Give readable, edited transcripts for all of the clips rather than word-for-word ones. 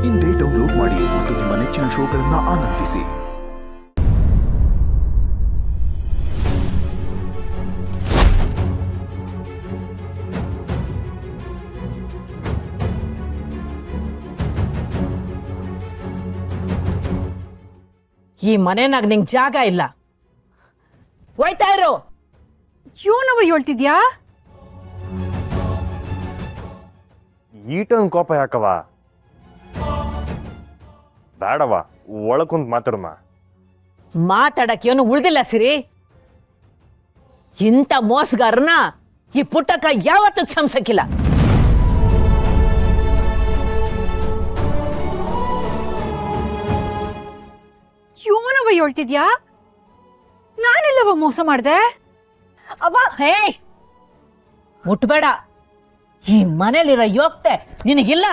ಇಂದೇ ಡೌನ್ಲೋಡ್ ಮಾಡಿ ಮತ್ತು ನಿಮ್ಮ ನೆಚ್ಚಿನ ಶೋಗಳನ್ನು ಆನಂದಿಸಿ. ಈ ಮನೆನಾಗ ನಿಂಗೆ ಜಾಗ ಇಲ್ಲ, ಹೋಯ್ತಾ ಇರು. ಏನವ ಹೇಳ್ತಿದ್ಯಾ? ಈಟೊಂದು ಕೋಪ ಯಾಕವ? ಬೇಡವ, ಒಳಕುಂತ್ ಮಾತಾಡಮ್ಮ. ಮಾತಾಡಕ್ಕೆ ಏನು ಉಳ್ದಿಲ್ಲ ಸಿರಿ. ಇಂಥ ಮೋಸಗಾರನ ಈ ಪುಟ್ಟಕ್ಕ ಯಾವತ್ತೂ ಕ್ಷಮಿಸಕ್ಕಿಲ್ಲ. ಏನವ ಹೇಳ್ತಿದ್ಯಾ? ನಾನೆಲ್ಲವ ಮೋಸ ಮಾಡ್ದೆ? ಅವ ಹೇ ಮುಟ್ಬೇಡ. ಈ ಮನೇಲಿರೋ ಯೋಗ್ತೆ ನಿನಗಿಲ್ಲ.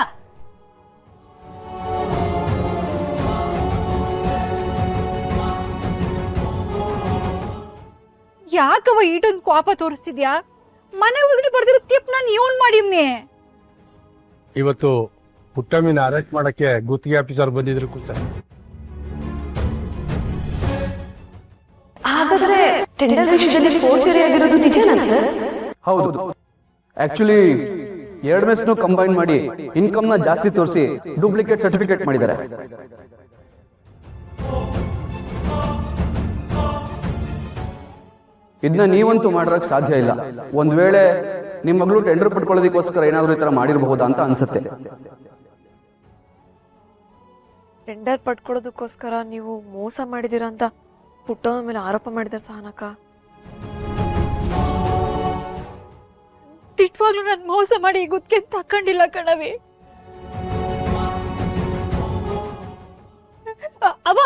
ಯಾಕವ ಈಟೊಂದು ಕೋಪ ತೋರಿಸ್ತಿದ್ಯಾ? ಮನೆ ಒಳಗಡೆ ಬರ್ದಿರೋ ತಿಪ್ ನಾನು ಏನ್ ಮಾಡಿವ್ನೆ? ಇವತ್ತು ಪುಟ್ಟಮ್ಮಿನ ಅರೆಸ್ಟ್ ಮಾಡಕ್ಕೆ ಗುತ್ತಿಗೆ ಆಫೀಸರ್ ಬಂದಿದ್ರು ಸರ್. ಹಾಗಾದ್ರೆ ಟೆಂಡರ್ ವಿಷಯದಲ್ಲಿ ಫೋರ್ಜರಿ ಆಗಿರೋದು ನಿಜನಾ ಸರ್? ಹೌದು. ಆಕ್ಚುಲಿ ಎರಡು ಮೆಸ್ನು ಕಂಬೈನ್ ಮಾಡಿ ಇನ್ಕಮ್ ನ ಜಾಸ್ತಿ ತೋರಿಸಿ ಡೂಪ್ಲಿಕೇಟ್ ಸರ್ಟಿಫಿಕೇಟ್ ಮಾಡಿದ್ದಾರೆ. ಇದನ್ನ ನೀವಂತೂ ಮಾಡೋಕ್ ಸಾಧ್ಯ ಇಲ್ಲ. ಒಂದ್ ವೇಳೆ ನಿಮ್ ಮಗಳು ಟೆಂಡರ್ ಪಡ್ಕೊಳ್ಳೋದಕ್ಕೋಸ್ಕರ ಏನಾದ್ರು ಈ ತರ ಮಾಡಿರಬಹುದಾ ಅಂತ ಅನ್ಸುತ್ತೆ. ಟೆಂಡರ್ ಪಡ್ಕೊಳ್ಳೋದಕ್ಕೋಸ್ಕರ ನೀವು ಮೋಸ ಮಾಡಿದೀರ ಅಂತ ಪುಟ್ಟಮ್ಮ ಮೇಲೆ ಆರೋಪ ಮಾಡಿದಾರೆ ಸಹನಕ್ಕ. ತಿಟ್ವಾಗ್ಲೂ ನಾನು ಮೋಸ ಮಾಡಿ ಗುತ್ತಿಗೆ ತಕೊಂಡಿಲ್ಲ ಕಣವಿ. ಅವ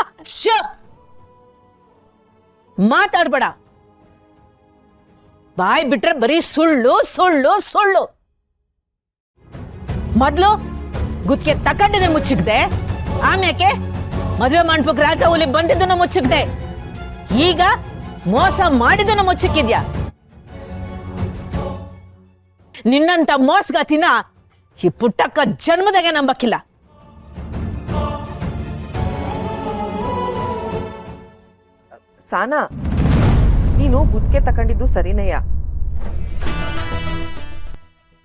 ಮಾತಾಡ್ಬೇಡ. ಬಾಯ್ ಬಿಟ್ರೆ ಬರೀ ಸುಳ್ಳು ಸುಳ್ಳು ಸುಳ್ಳು. ಮೊದ್ಲು ಗುತ್ತಿಗೆ ತಕೊಂಡಿದ್ರೆ ಮುಚ್ಚಿಕ್ದೆ, ಆಮ್ಯಾಕೆ ಮದುವೆ ಮಂಟಪಕ್ಕೆ ರಾಜ ಹುಲಿ ಬಂದಿದ್ದನ್ನು ಮುಚ್ಚಿಕ್ದೆ, ಈಗ ಮೋಸ ಮಾಡಿದ್ದನ್ನು ಮುಚ್ಚಿಕ್ಕಿದ್ಯಾ? ನಿನ್ನಂತ ಮೋಸಗಾತಿನ ಈ ಪುಟ್ಟಕ್ಕ ಜನ್ಮದಾಗೆ ನಂಬಕ್ಕಿಲ್ಲ. ಸಾನಾ, ನೀನು ಗುತ್ತಿಗೆ ತಕೊಂಡಿದ್ದು ಸರಿನೇಯ,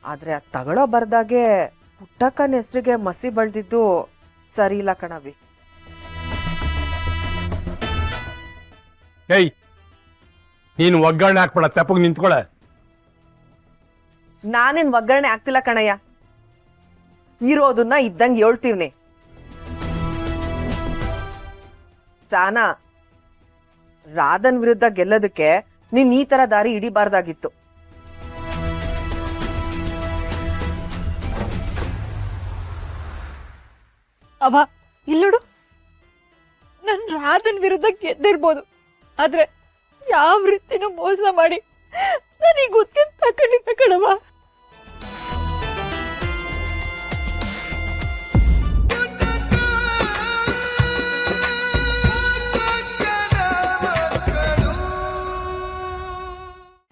ಆದ್ರೆ ಅದ್ ತಗೊಳ್ಳೋ ಬರ್ದಾಗೆ ಪುಟ್ಟಕ್ಕನ ಹೆಸರಿಗೆ ಮಸಿ ಬಳ್ದಿದ್ದು ಸರಿ ಇಲ್ಲ ಕಣವಿ. ಏಯ್, ನೀನು ಒಗ್ಗರಣೆ ಹಾಕ್ಬೇಡ, ತೆಪ್ಪಗೆ ನಿಂತ್ಕೊಳ. ನಾನೇನ್ ಒಗ್ಗರಣೆ ಆಗ್ತಿಲ್ಲ ಕಣಯ್ಯ, ಇರೋದನ್ನ ಇದ್ದಂಗೆ ಹೇಳ್ತೀವ್ನಿ. ಸಾನಾ, ರಾಧನ್ ವಿರುದ್ಧ ಗೆಲ್ಲೋದಕ್ಕೆ ನೀನ್ ಈ ತರ ದಾರಿ ಹಿಡಿಬಾರ್ದಾಗಿತ್ತು. ಅವ ಇಲ್ಲೋಡು, ನನ್ ರಾಧನ್ ವಿರುದ್ಧ ಗೆದ್ದಿರ್ಬೋದು, ಆದ್ರೆ ಯಾವ ರೀತಿನೂ ಮೋಸ ಮಾಡಿ ನನಗೆ ಗುತ್ತಿಗೆ ತಕೊಂಡಿದ್ದ ಕಣವ.